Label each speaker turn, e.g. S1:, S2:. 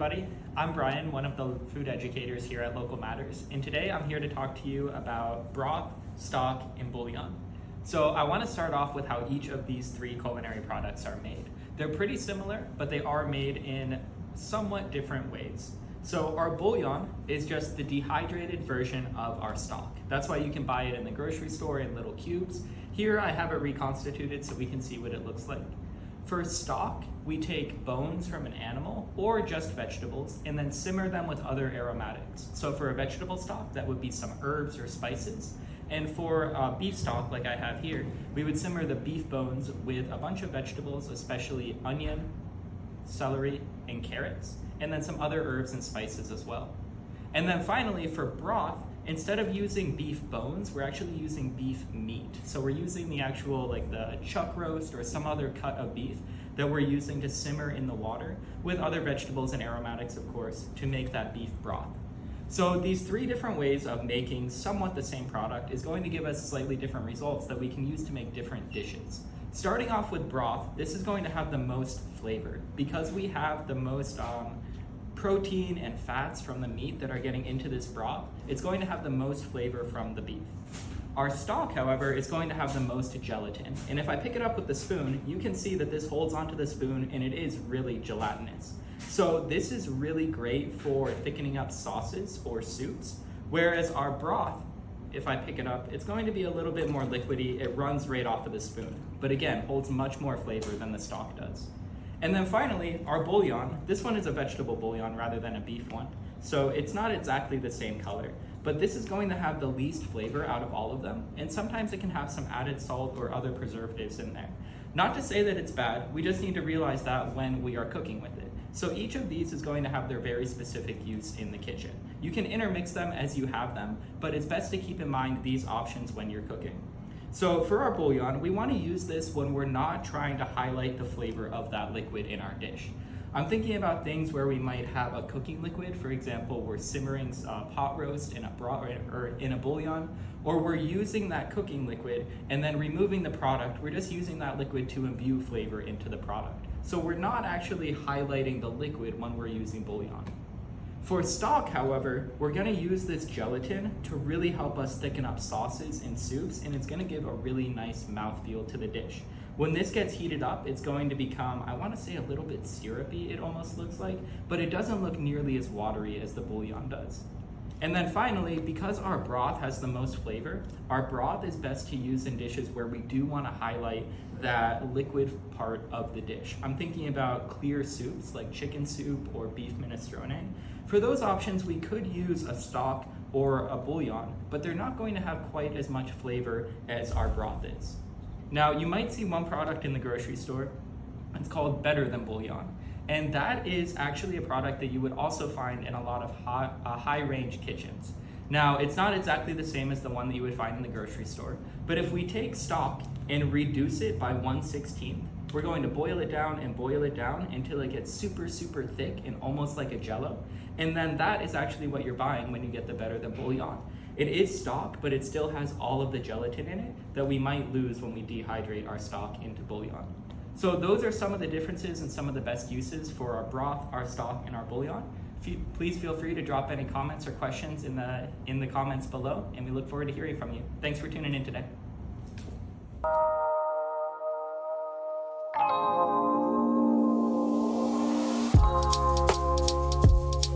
S1: everybody. I'm Brian, one of the food educators here at Local Matters, and today I'm here to talk to you about broth, stock, and bouillon. So I want to start off with how each of these three culinary products are made. They're pretty similar, but they are made in somewhat different ways. So our bouillon is just the dehydrated version of our stock. That's why you can buy it in the grocery store in little cubes. Here I have it reconstituted so we can see what it looks like. For stock, we take bones from an animal or just vegetables and then simmer them with other aromatics. So for a vegetable stock, that would be some herbs or spices. And for beef stock, like I have here, we would simmer the beef bones with a bunch of vegetables, especially onion, celery, and carrots, and then some other herbs and spices as well. And then finally, for broth, instead of using beef bones, we're actually using beef meat. So we're using the actual, like the chuck roast or some other cut of beef that we're using to simmer in the water with other vegetables and aromatics, of course, to make that beef broth. So these three different ways of making somewhat the same product is going to give us slightly different results that we can use to make different dishes. Starting off with broth, this is going to have the most flavor because we have the most protein and fats from the meat that are getting into this broth. It's going to have the most flavor from the beef. Our stock, however, is going to have the most gelatin. And if I pick it up with the spoon, you can see that this holds onto the spoon and it is really gelatinous. So this is really great for thickening up sauces or soups, whereas our broth, if I pick it up, it's going to be a little bit more liquidy. It runs right off of the spoon, but again, holds much more flavor than the stock does. And then finally, our bouillon. This one is a vegetable bouillon rather than a beef one. So it's not exactly the same color, but this is going to have the least flavor out of all of them. And sometimes it can have some added salt or other preservatives in there. Not to say that it's bad, we just need to realize that when we are cooking with it. So each of these is going to have their very specific use in the kitchen. You can intermix them as you have them, but it's best to keep in mind these options when you're cooking. So for our bouillon, we want to use this when we're not trying to highlight the flavor of that liquid in our dish. I'm thinking about things where we might have a cooking liquid. For example, we're simmering pot roast in a broth or in a bouillon, or we're using that cooking liquid and then removing the product. We're just using that liquid to imbue flavor into the product. So we're not actually highlighting the liquid when we're using bouillon. For stock, however, we're gonna use this gelatin to really help us thicken up sauces and soups, and it's gonna give a really nice mouthfeel to the dish. When this gets heated up, it's going to become, I wanna say a little bit syrupy, it almost looks like, but it doesn't look nearly as watery as the bouillon does. And then finally, because our broth has the most flavor, our broth is best to use in dishes where we do want to highlight that liquid part of the dish. I'm thinking about clear soups like chicken soup or beef minestrone. For those options, we could use a stock or a bouillon, but they're not going to have quite as much flavor as our broth is. Now, you might see one product in the grocery store. It's called Better Than Bouillon. And that is actually a product that you would also find in a lot of high-range kitchens. Now, it's not exactly the same as the one that you would find in the grocery store, but if we take stock and reduce it by 1/16, we're going to boil it down until it gets super, super thick and almost like a jello. And then that is actually what you're buying when you get the Better Than Bouillon. It is stock, but it still has all of the gelatin in it that we might lose when we dehydrate our stock into bouillon. So those are some of the differences and some of the best uses for our broth, our stock, and our bouillon. Please feel free to drop any comments or questions in the comments below, and we look forward to hearing from you. Thanks for tuning in today.